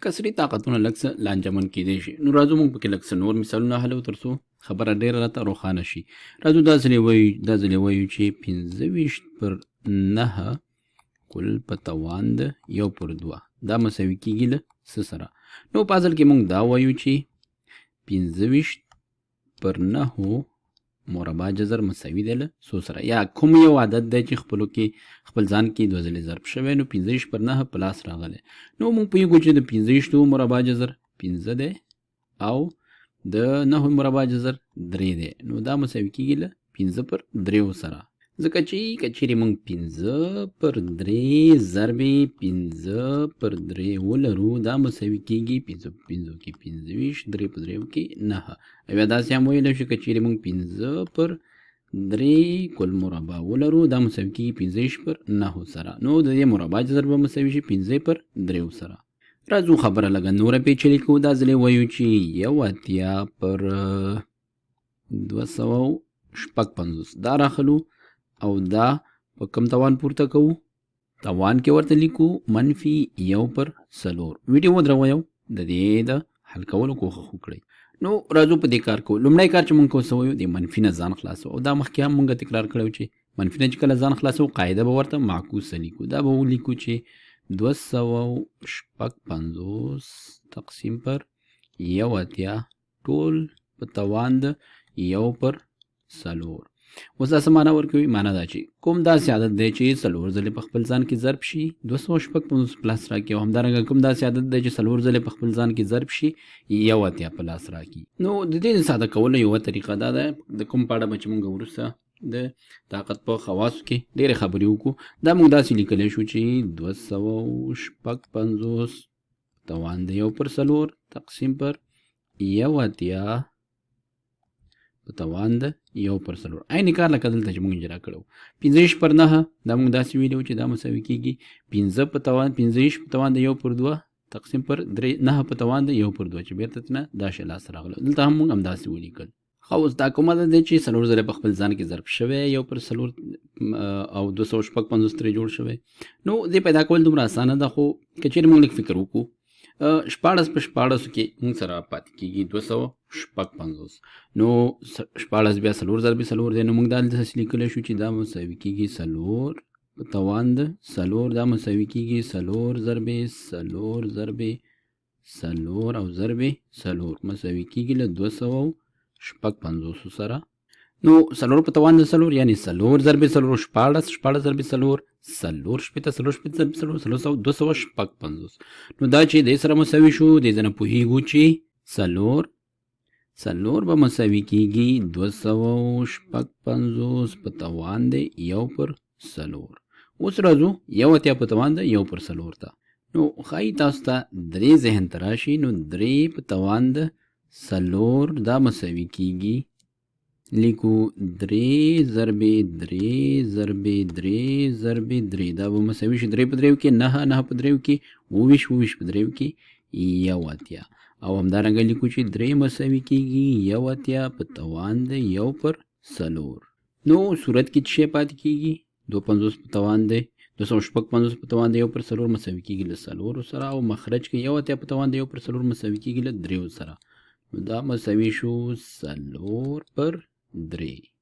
کسري طاقتونه لږ څه لانجمن کېدای شي. نو راځو موږ پکې لږ څه نور مثالونه حلو تر څو خبره ډېره راته روښانه شي. راځو دا ځلې وایو چې 25 پر 9 کل په توان د 1 پر 2 دا مساوي کېږي له څه سره. نو په اصل کې موږ دا وایو چې 25 پر 9 مربع جذر مساوي دی له څو سره، یا کوم یو عدد دی چې خپل ځان کې 2 ځلې ضرب شوی، نو 25 پر 9 په لاس راغلی. نو موږ پوهېږو چې د 25 مربع جذر 15 دی او د 9 مربع جذر 3 دی، نو دا مساوي کېږي له 15 پر 3 سره. ځکه چې که چیرې موږ 15 پر 3 ضرب 15 پر 3 ولرو دا مساوي کېږي 15 په 5 کې 25 3 په 3 کې 9. او یا داسې هم ویلی شو که چیرې موږ 15 پر 3 کل مربع ولرو دا مساوي کېږي 15 پر 9 سره. نو د دې مربع جذر به مساوي شي 15 پر 3 سره. راځو خبره لږه نوره پیچلې کړو. دا ځلې وایو چې 1 پر 256 دا راخلو او دا په کم توان پورته کوو، توان کې ورته لیکو منفي 1 پر 4. ویډیو ودروو د دې د حل کولو کوښښ وکړئ. نو راځو په دې کار کوو. لومړی کار چې موږ کوو وایو د منفي نه ځان خلاصو، او دا مخکې هم موږ تکرار کړی چې منفي نه چې کله ځان خلاصو قاعده به ورته معکوسه لیکو. دا به ولیکو چې 256 تقسیم پر 1 ټول په توان د 1 پر 4. اوس دا څه معنا ورکوي؟ معنا دا چې کوم داسې عدد دی چې 4 ځلې په خپل ځان کې ضرب شي 256 پلاس راکړي، او همدارنګه کوم داسې عدد دی چې 4 ځلې په خپل ځان کې ضرب شي 1 پلاس راکړي. نو د دې ساده کولو یوه طریقه دا ده، د کوم په اړه به چې موږ وروسته د طاقت په خواصو کې ډېرې خبرې وکړو، دا موږ داسې لیکلی شو چې 256 توان د 1 پر 4 تقسیم پر 1 په توان د 1 پر 4. عین کار لکه دلته چې موږ اجرا کړو. 25 پر 9 دا موږ داسې ویلو چې دا مساوي کېږي 15 په توان د 1 پر 2 تقسیم پر 9 په توان د 1 پر 2 چې بیرته نه دا شی لاس راغله. دلته هم موږ همداسې ولیکل. خو اوس دا کوم عدد دی چې 4 ځلې په خپل ځان کې ضرب شوی 1 پر 4 او 256 ترې جوړ شوی. نو دې پیدا کول دومره اسانه ده، خو که چیرې موږ لږ فکر وکړو 14 په 14 کې موږ سره پاتې کېږي 256. نو 14 بیا 4 ضرب 4 دی، نو موږ دلته لیکلی شو چې دا مساوي کېږي 4 په توان د 4 دا مساوي کېږي 4 ضرب 4 ضرب 4 او ضرب 4 مساوي کېږي له 256 سره. نو 4 په توان د 4 یعنی 4 ضرب 4 14 ضرب 4 4 شپېته 4 شپېته ضرب 4 256. نو دا چې دې سره مساوي شو دې ځنه پوهېږو چې 4 به مساوي کېږي 256 په توان د 1 پر 4. اوس راځو 1 په توان د 1 پر 4 ته. نو ښایي تاسو ته 3 ذهن ته راشي. نو 3 په توان د 4 دا مساوي کېږي لیکو 3 ضرب 3 ضرب 3 ضرب 3 دا به مساوي شي 3 په 3 کې 9 په 3 کې 22 په 3 کې 1 او همدارنګه لیکو چې 3 مساوي کېږي 1 په توان د 1 پر 4. نو صورت کې څه پاتې کېږي 250 په توان د 256 په توان د 1 پر 4 مساوي کېږي له 4 سره، او مخرج کې 1 په توان د 1 پر 4 مساوي کېږي له 3 سره. نو دا مساوي شو 4 پر 3.